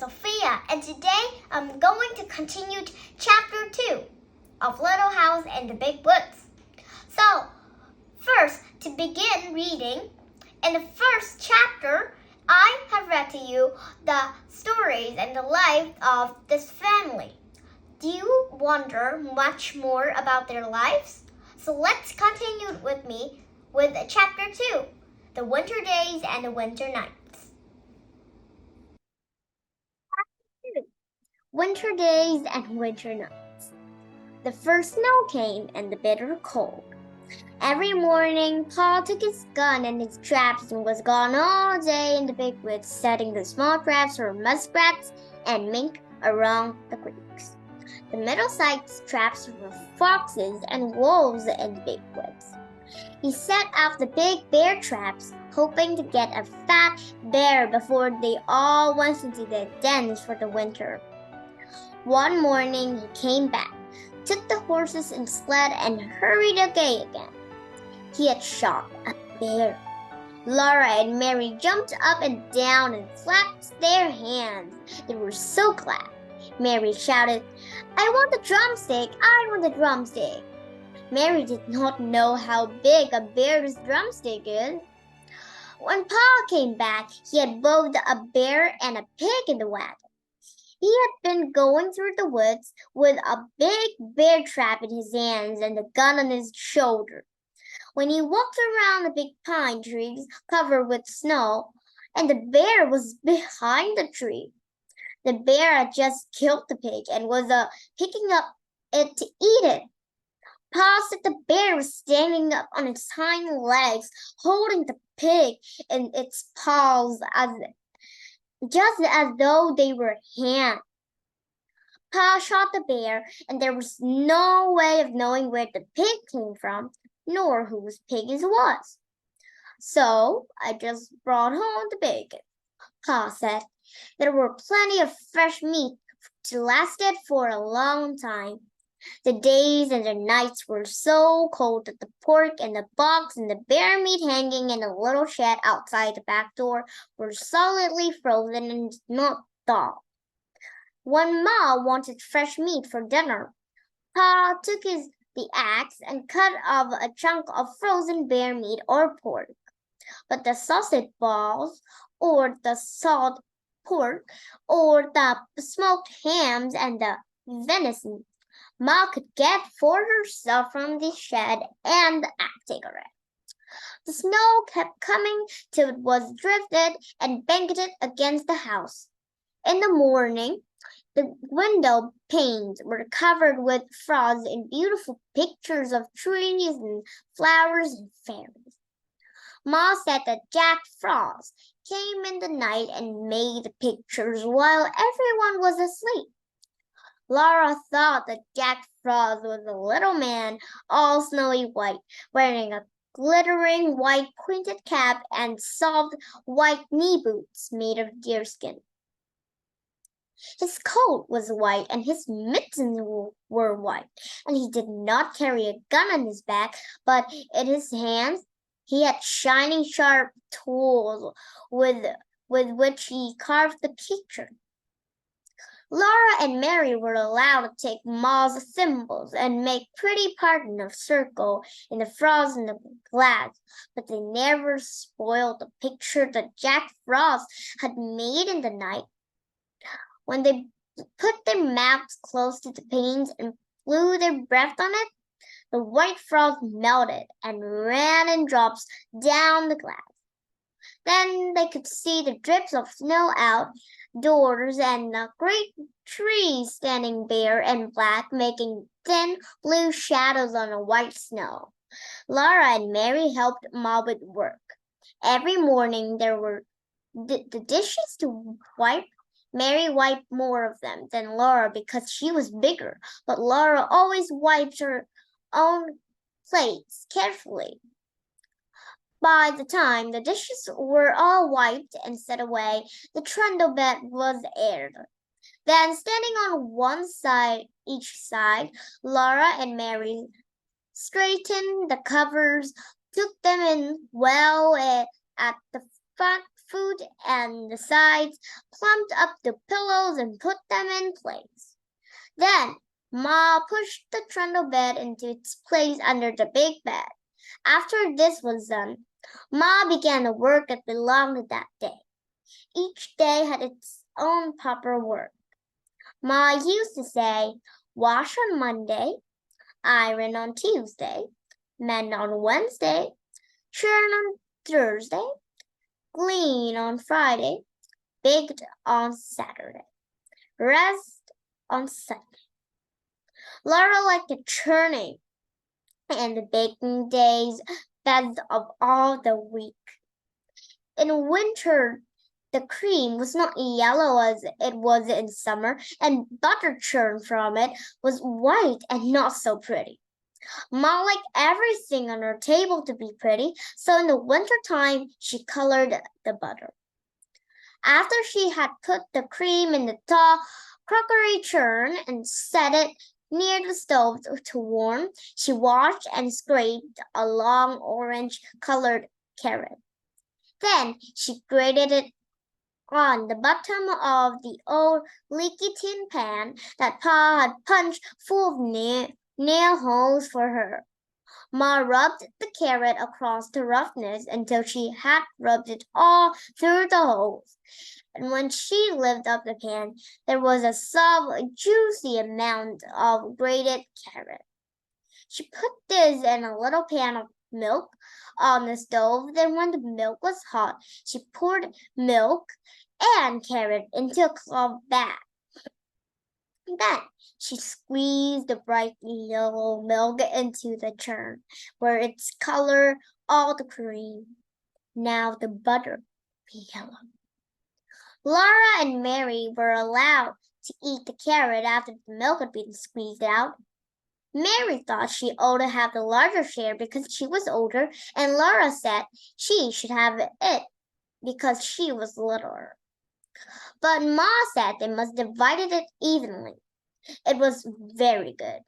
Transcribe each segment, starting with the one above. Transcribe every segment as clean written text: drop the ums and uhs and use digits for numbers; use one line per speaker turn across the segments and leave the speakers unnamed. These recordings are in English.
Sophia, and today I'm going to continue chapter 2 of Little House in the Big Woods. So, first, to begin reading, in the first chapter, I have read to you the stories and the life of this family. Do you wonder much more about their lives? So let's continue with me with chapter 2, the winter days and the winter nights. Winter days and winter nights. The first snow came and the bitter cold. Every morning, Paul took his gun and his traps and was gone all day in the big woods, setting the small traps for muskrats and mink around the creeks. The middle-sized traps for foxes and wolves in the big woods. He set out the big bear traps, hoping to get a fat bear before they all went into their dens for the winter. One morning he came back, took the horses and sled, and hurried away again. He had shot a bear. Laura and Mary jumped up and down and clapped their hands. They were so glad. Mary shouted, "I want the drumstick! I want the drumstick!" Mary did not know how big a bear's drumstick is. When Paul came back, he had both a bear and a pig in the wagon. He had been going through the woods with a big bear trap in his hands and the gun on his shoulder. When he walked around the big pine trees covered with snow, and the bear was behind the tree. The bear had just killed the pig and was picking up it to eat it. Paul said the bear was standing up on its hind legs, holding the pig in its paws just as though they were hands. Paul shot the bear, and there was no way of knowing where the pig came from, nor whose pig it was. "So I just brought home the bacon," Paul said. There were plenty of fresh meat to last it for a long time. The days and the nights were so cold that the pork and the box and the bear meat hanging in a little shed outside the back door were solidly frozen and did not thaw. When Ma wanted fresh meat for dinner, Pa took the axe and cut off a chunk of frozen bear meat or pork. But the sausage balls, or the salt pork, or the smoked hams and the venison, Ma could get for herself from the shed and the cigarette. The snow kept coming till it was drifted and banked against the house. In the morning, the window panes were covered with frost and beautiful pictures of trees and flowers and fairies. Ma said that Jack Frost came in the night and made the pictures while everyone was asleep. Laura thought that Jack Frost was a little man, all snowy white, wearing a glittering white pointed cap and soft white knee boots made of deerskin. His coat was white and his mittens were white, and he did not carry a gun on his back, but in his hands he had shining sharp tools with which he carved the picture. Laura and Mary were allowed to take Ma's thimbles and make pretty pattern of circle in the frost and the glass, but they never spoiled the picture that Jack Frost had made in the night. When they put their mouths close to the panes and blew their breath on it, the white frost melted and ran in drops down the glass. Then they could see the drips of snow outdoors and the great trees standing bare and black, making thin blue shadows on the white snow. Laura and Mary helped Ma with work. Every morning there were the dishes to wipe. Mary wiped more of them than Laura because she was bigger, but Laura always wiped her own plates carefully. By the time the dishes were all wiped and set away, the trundle bed was aired. Then, standing on one side each side, Laura and Mary straightened the covers, took them in well at the food and the sides, plumped up the pillows and put them in place. Then Ma pushed the trundle bed into its place under the big bed. After this was done, Ma began the work that belonged to that day. Each day had its own proper work. Ma used to say, wash on Monday, iron on Tuesday, mend on Wednesday, churn on Thursday, glean on Friday, bake on Saturday, rest on Sunday. Laura liked the churning and the baking days best of all the week. In winter, the cream was not yellow as it was in summer, and butter churned from it was white and not so pretty. Ma liked everything on her table to be pretty, so in the winter time she colored the butter. After she had put the cream in the tall crockery churn and set it near the stove to warm, she washed and scraped a long orange-colored carrot. Then she grated it on the bottom of the old leaky tin pan that Pa had punched full of nail holes for her. Ma rubbed the carrot across the roughness until she had rubbed it all through the holes. And when she lifted up the pan, there was a soft, juicy amount of grated carrot. She put this in a little pan of milk on the stove. Then when the milk was hot, she poured milk and carrot into a cloth bag. Then she squeezed the bright yellow milk into the churn, where its color all the cream. Now the butter be yellow. Laura and Mary were allowed to eat the carrot after the milk had been squeezed out. Mary thought she ought to have the larger share because she was older, and Laura said she should have it because she was littler. But Ma said they must divide it evenly. It was very good.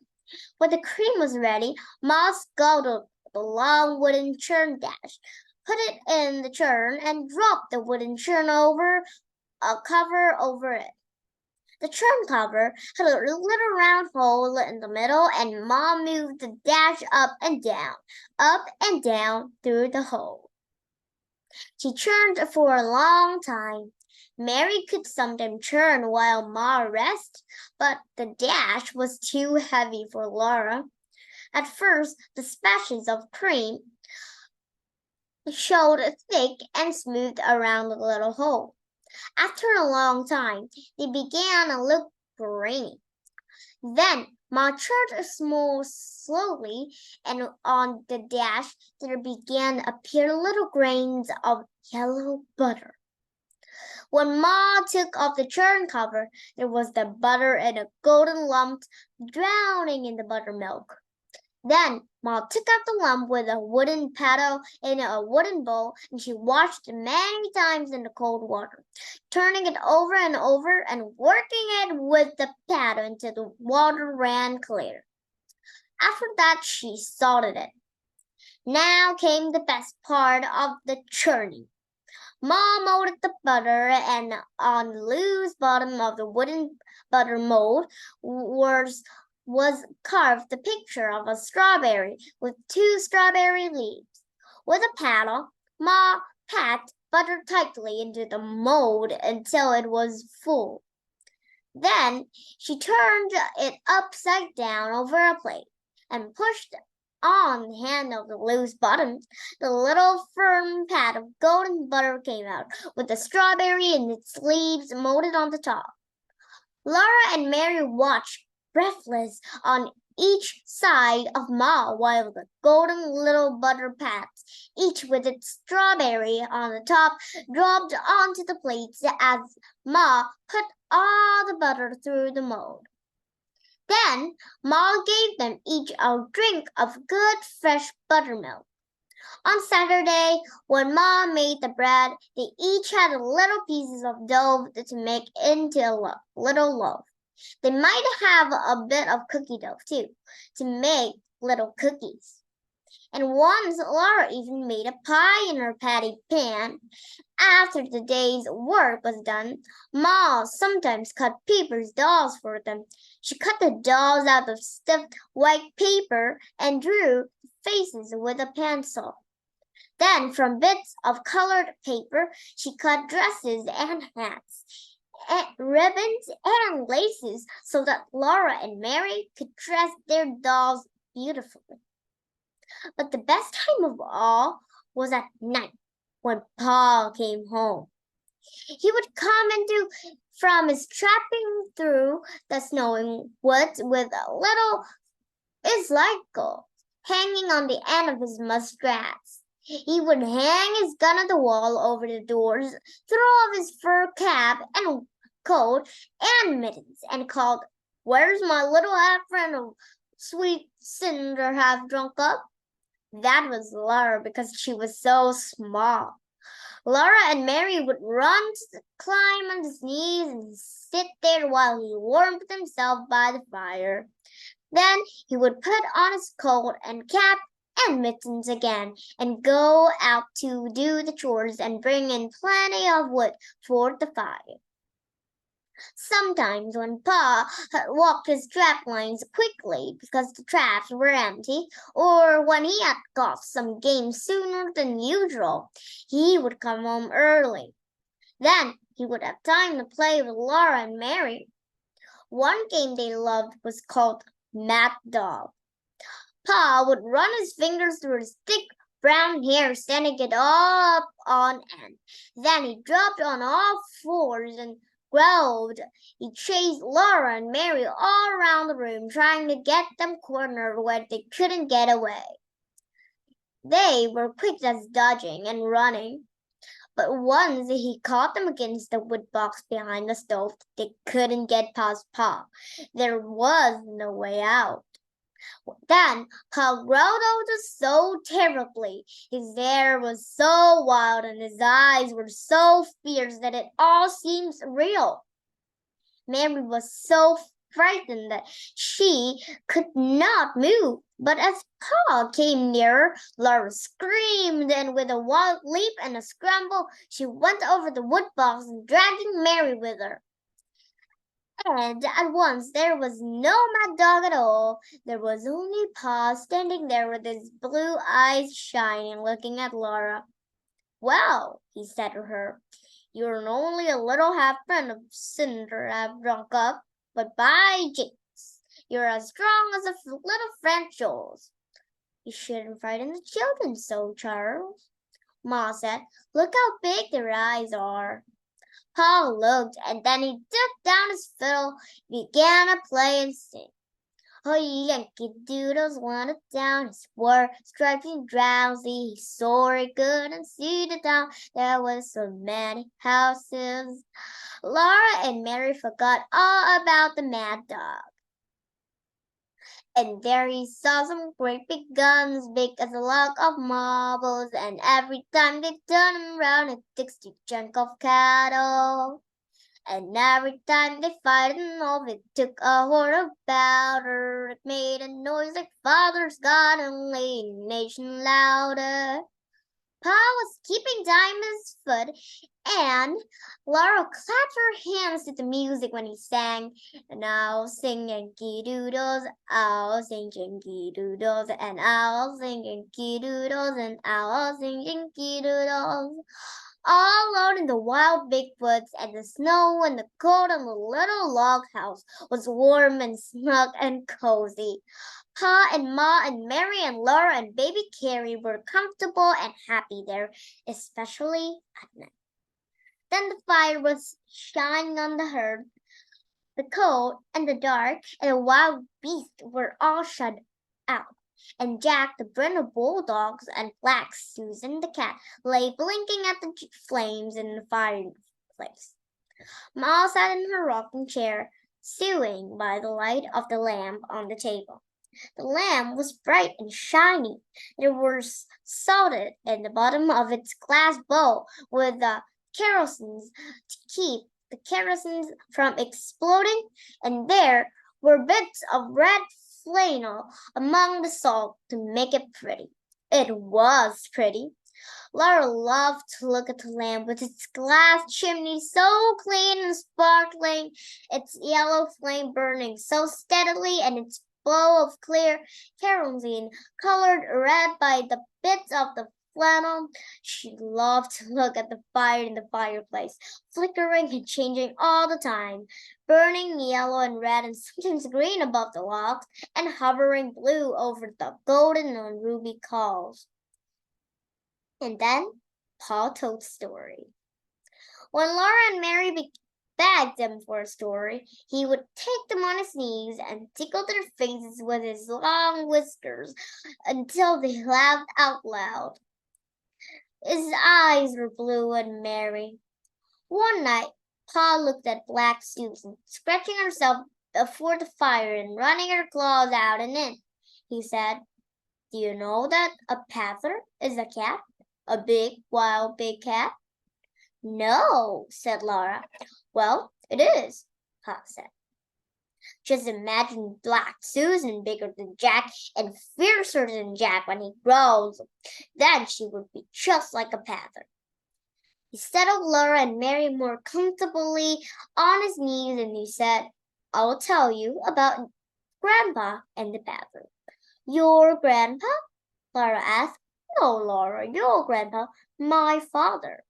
When the cream was ready, Ma scalded the long wooden churn dash, put it in the churn, and dropped the wooden churn over a cover over it. The churn cover had a little round hole in the middle, and Ma moved the dash up and down through the hole. She churned for a long time. Mary could sometimes churn while Ma rested, but the dash was too heavy for Laura. At first, the splashes of cream showed thick and smooth around the little hole. After a long time, they began to look grainy. Then Ma churned slowly, and on the dash there began to appear little grains of yellow butter. When Ma took off the churn cover, there was the butter in a golden lump drowning in the buttermilk. Then Ma took out the lump with a wooden paddle in a wooden bowl, and she washed it many times in the cold water, turning it over and over and working it with the paddle until the water ran clear. After that, she salted it. Now came the best part of the churning. Ma molded the butter, and on the loose bottom of the wooden butter mold was carved the picture of a strawberry with 2 strawberry leaves. With a paddle, Ma packed butter tightly into the mold until it was full. Then she turned it upside down over a plate and pushed on the hand of the loose bottom. The little firm pad of golden butter came out, with the strawberry and its leaves molded on the top. Laura and Mary watched, breathless, on each side of Ma, while the golden little butter pads, each with its strawberry on the top, dropped onto the plates as Ma put all the butter through the mold. Then Ma gave them each a drink of good fresh buttermilk. On Saturday, when Ma made the bread, they each had little pieces of dough to make into a little loaf. They might have a bit of cookie dough, too, to make little cookies. And once Laura even made a pie in her patty pan. After the day's work was done, Ma sometimes cut Paper's dolls for them. She cut the dolls out of stiff white paper and drew faces with a pencil. Then, from bits of colored paper, she cut dresses and hats, and ribbons and laces so that Laura and Mary could dress their dolls beautifully. But the best time of all was at night when Paul came home. He would come from his trapping through the snowy woods with a little icicle hanging on the end of his muskrats. He would hang his gun on the wall over the doors, throw off his fur cap and coat and mittens, and called, "Where's my little half friend of sweet cinder half drunk up?" That was Laura because she was so small. Laura and Mary would run to climb on his knees and sit there while he warmed himself by the fire. Then he would put on his coat and cap and mittens again and go out to do the chores and bring in plenty of wood for the fire. Sometimes when Pa walked his trap lines quickly because the traps were empty, or when he had caught some game sooner than usual, he would come home early. Then he would have time to play with Laura and Mary. One game they loved was called Mad Dog. Pa would run his fingers through his thick brown hair, standing it up on end. Then he dropped on all fours and growled. He chased Laura and Mary all around the room, trying to get them cornered where they couldn't get away. They were quick as dodging and running, but once he caught them against the wood box behind the stove, they couldn't get past Pa. There was no way out. Then Pa growled so terribly. His hair was so wild and his eyes were so fierce that it all seems real. Mary was so frightened that she could not move. But as Pa came nearer, Laura screamed, and with a wild leap and a scramble, she went over the wood box, dragging Mary with her. And at once there was no Mad Dog at all. There was only Pa standing there with his blue eyes shining, looking at Laura. "Well," he said to her, "you're only a little half-friend of cinder half drunk up, but by jinks, you're as strong as a little French Jules." "You shouldn't frighten the children so, Charles," Ma said. "Look how big their eyes are." Paul looked, and then he took down his fiddle, began to play and sing. "Oh, Yankee Doodles wanted down, he swore, striped and drowsy, he saw he couldn't see the town, there was so many houses." Laura and Mary forgot all about the Mad Dog. And there he saw some great big guns, big as a log of marbles, and every time they turned him round, it takes a chunk of cattle. And every time they fired him off, it took a horn of powder. It made a noise like father's gun and made the nation louder. Pa was keeping time his foot, and Laura clapped her hands to the music when he sang, "And I'll sing Yankee Doodles, I'll sing Yankee Doodles, and I'll sing Yankee Doodles, and I'll sing Yankee Doodles." All alone in the wild big woods, and the snow and the cold and the little log house was warm and snug and cozy. Pa and Ma and Mary and Laura and baby Carrie were comfortable and happy there, especially at night. Then the fire was shining on the hearth. The cold and the dark and the wild beasts were all shut out. And Jack, the Brindle bulldogs, and Black Susan, the cat, lay blinking at the flames in the fireplace. Ma sat in her rocking chair, sewing by the light of the lamp on the table. The lamp was bright and shiny. There was soldered in the bottom of its glass bowl with the kerosene to keep the kerosene from exploding, and there were bits of red flannel among the salt to make it pretty. It was pretty. Laura loved to look at the lamp with its glass chimney so clean and sparkling, its yellow flame burning so steadily, and its bowl of clear kerosene colored red by the bits of the flannel. She loved to look at the fire in the fireplace, flickering and changing all the time, burning yellow and red and sometimes green above the logs, and hovering blue over the golden and ruby coals. And then Paul told the story. When Laura and Mary begged him for a story, he would take them on his knees and tickle their faces with his long whiskers until they laughed out loud. His eyes were blue and merry. One night, Paul looked at Black Susan, scratching herself before the fire and running her claws out and in. He said, "Do you know that a panther is a cat? A big, wild, big cat?" "No," said Laura. "Well, it is," Paul said. "Just imagine Black Susan bigger than Jack and fiercer than Jack when he grows. Then she would be just like a panther." He settled Laura and Mary more comfortably on his knees and he said, "I will tell you about Grandpa and the panther." "Your grandpa?" Laura asked. "No, Laura, your grandpa, my father."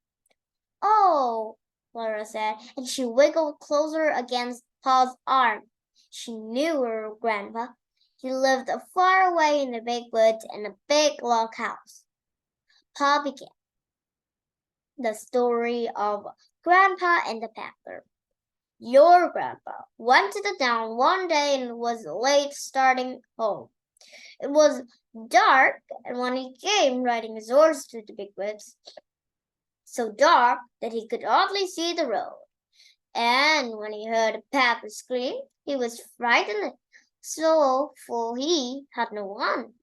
"Oh," Laura said, and she wiggled closer against Paul's arm. She knew her grandpa. He lived far away in the big woods in a big log house. Paul began the story of Grandpa and the panther. Your grandpa went to the town one day and was late starting home. It was dark, and when he came riding his horse through the big woods, so dark that he could hardly see the road. And when he heard a panther scream, he was frightened, for he had no one.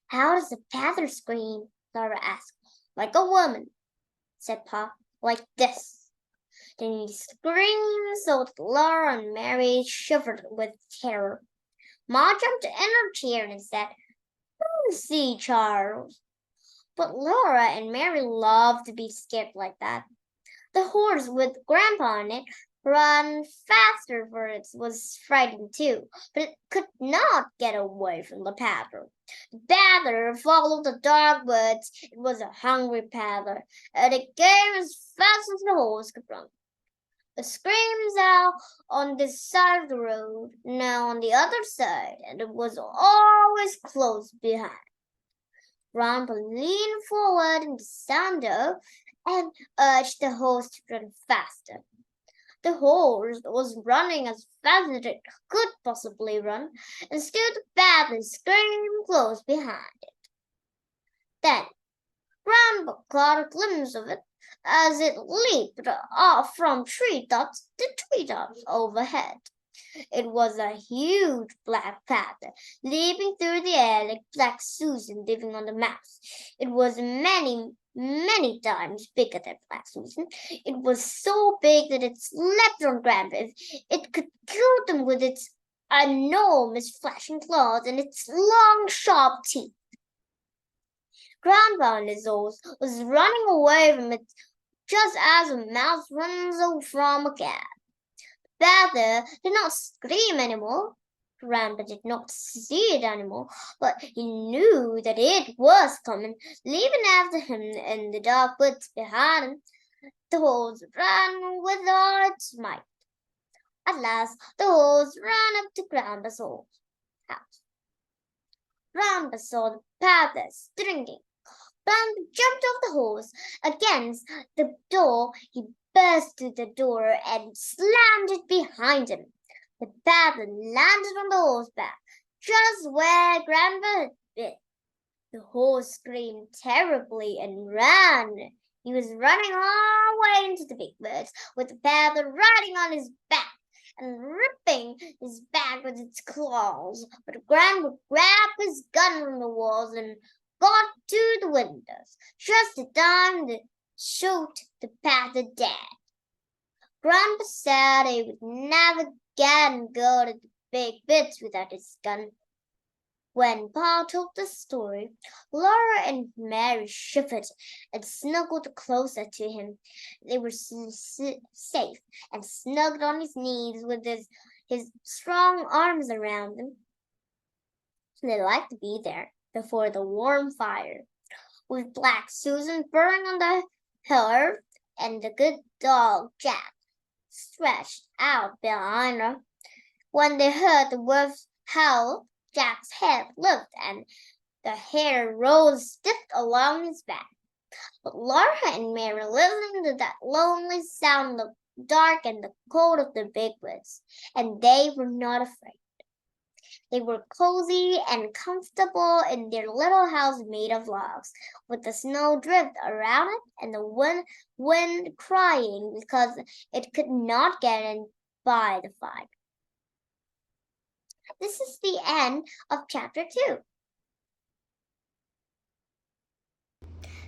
"How does a panther scream?" Laura asked. "Like a woman," said Pa, "like this." Then he screamed so that Laura and Mary shivered with terror. Ma jumped in her chair and said, "Come see, Charles." But Laura and Mary loved to be scared like that. The horse with Grandpa on it ran faster, for it was frightened too, but it could not get away from the panther. The panther followed the dark woods. It was a hungry panther, and it came as fast as the horse could run. The screams out on this side of the road, now on the other side, and it was always close behind. Grandpa leaned forward in the saddle and urged the horse to run faster. The horse was running as fast as it could possibly run, and still the panther screamed close behind it. Then Grandpa caught a glimpse of it as it leaped off from treetops to treetops overhead. It was a huge black panther, leaping through the air like Black Susan living on the mouse. It was many, many times bigger than Black Susan. It was so big that it leapt on Grandpa. It could kill them with its enormous flashing claws and its long, sharp teeth. Grandpa on his horse was running away from it just as a mouse runs from a cat. The panther did not scream anymore. Grandpa did not see it anymore, but he knew that it was coming, leaping after him in the dark woods behind him. The horse ran with all its might. At last, the horse ran up to Grandpa's house. Grandpa saw the panther drinking. Grandpa jumped off the horse against the door. He burst through the door and slammed it behind him. The panther landed on the horse's back, just where Grandpa had been. The horse screamed terribly and ran. He was running all the way into the big woods, with the panther riding on his back and ripping his back with its claws. But Grandpa grabbed his gun from the walls and got to the windows, just in time to shoot the panther dead. Grandpa said he would never again go to the big woods without his gun. When Pa told the story, Laura and Mary shivered and snuggled closer to him. They were safe and snugged on his knees with his strong arms around them. They liked to be there before the warm fire, with Black Susan burning on the hearth and the good dog Jack stretched out behind her. When they heard the wolf's howl, Jack's head lifted and the hair rose stiff along his back. But Laura and Mary listened to that lonely sound of the dark and the cold of the big woods, and they were not afraid. They were cozy and comfortable in their little house made of logs, with the snow drift around it and the wind crying because it could not get in by the fire. This is the end of chapter 2.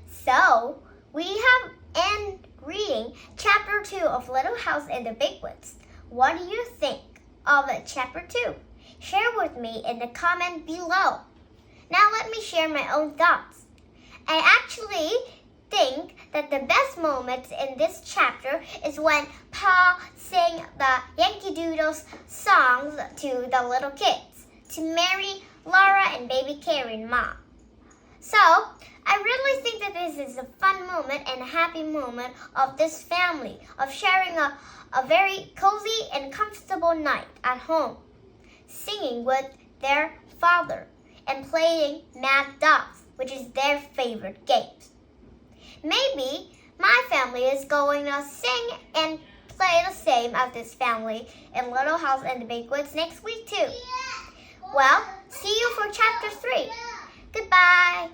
So, we have ended reading chapter 2 of Little House in the Big Woods. What do you think of chapter 2? Share with me in the comment below. Now let me share my own thoughts. I actually think that the best moments in this chapter is when Pa sang the Yankee Doodle songs to the little kids, to Mary, Laura, and baby Karen Mom. So, I really think that this is a fun moment and a happy moment of this family, of sharing a very cozy and comfortable night at home, singing with their father, and playing Mad Dogs, which is their favorite game. Maybe my family is going to sing and play the same as this family in Little House in the Big Woods next week too. Well, see you for chapter 3. Goodbye.